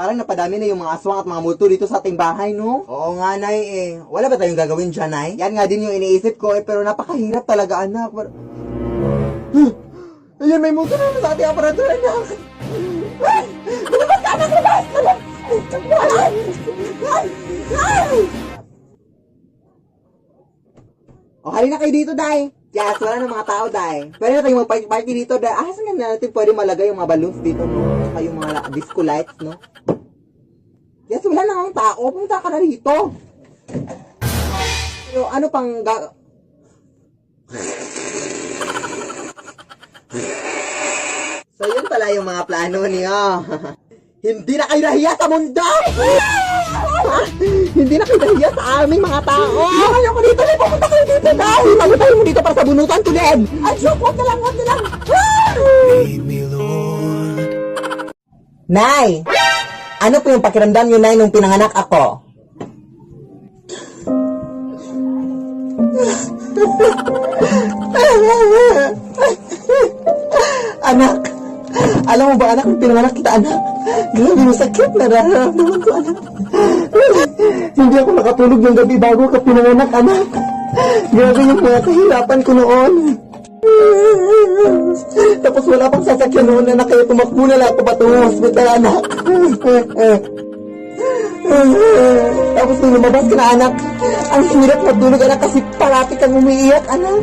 Parang napadami na yung mga aswang at mga multo dito sa ating bahay, no? Oo nga, Nay, eh. Wala ba tayong gagawin dyan, Nay? Yan nga din yung iniisip ko, eh, pero napakahirap talaga, anak. Ayan, may multo na sa ating aparatur, anak. Ay! Lumabas ka, anak! Lumabas! Ay! Ay! O, halina kayo dito, Day. Yes, wala na mga tao, Day. Pwede na tayong mag-party dito, Day. Saan na natin pwede malagay yung mga balloons dito, no? Saka yung mga disco lights, no? Yes, wala na ang tao. Pumunta ka na rito. Pero ano pang So, yun pala yung mga plano niyo. Hindi na kayo nahiya sa mundo! Hindi na kayo nahiya sa aming mga tao! Ayaw ko dito! Pumunta kayo dito! Dahil tayo tayo mo dito para sa bunutan ko din! Ay, joke! Huwag na lang! Huwag na lang! Nay! Ano po yung pakiramdam niyo, Nay, nung pinanganak ako? Anak! Alam mo ba, anak, kung pinanganak kita, anak? Grabe yung sakit na nararamdaman ko, anak. Hindi ako nakatulog ng gabi bago ka pinanganak, anak. Grabe yung mga kahirapan ko noon. Tapos wala pang sasakyan noon, anak, kaya tumakbo na lang ako patungong hospital, anak. Tapos nung lumabas ka na, anak, ang hirap matulog, anak, kasi parati kang umiiyak, anak.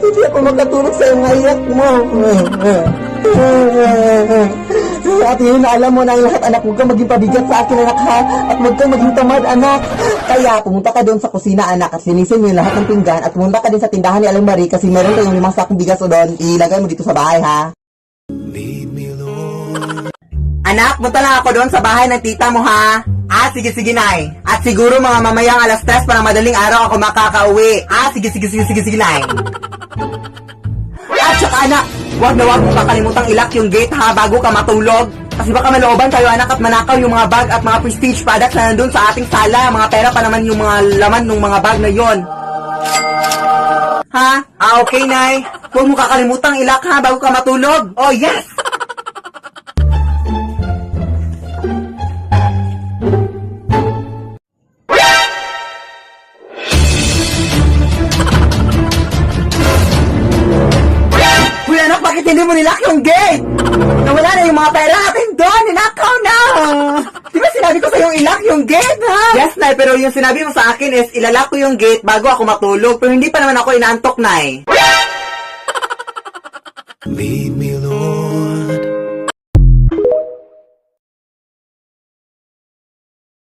Hindi ako makatulog sa iyong iyak mo. At yun, alam mo na ang lahat, anak, huwag kang maging pabigat sa akin, anak, ha? At huwag kang maging tamad, anak. Kaya, pumunta ka doon sa kusina, anak, at linisin mo yung lahat ng pinggan, at pumunta ka din sa tindahan ni Aling Marie, kasi meron tayong 5 sakong bigas o doon, ilagay mo dito sa bahay, ha? Anak, punta lang ako doon sa bahay ng tita mo, ha? Sige, Nay. At siguro mga mamayang 3:00 para madaling araw ako makakauwi. Sige, Nay. At saka, anak, huwag mong kakalimutang ilak yung gate, ha, bago ka matulog. Kasi baka malooban tayo, anak, at manakaw yung mga bag at mga prestige products na nandun sa ating sala. Mga pera pa naman yung mga laman ng mga bag na yon. Ha? Okay, Nay. Huwag mong kakalimutang ilak, ha, bago ka matulog. Oh, yes! Bakit hindi mo nilak yung gate? Nawala na yung mga pera natin doon. Ninakaw na. Di ba sinabi ko sa'yo ilak yung gate, ha? Yes, Nay. Pero yung sinabi mo sa akin is ilalak ko yung gate bago ako matulog. Pero hindi pa naman ako inaantok, Nay. Lead me, Lord.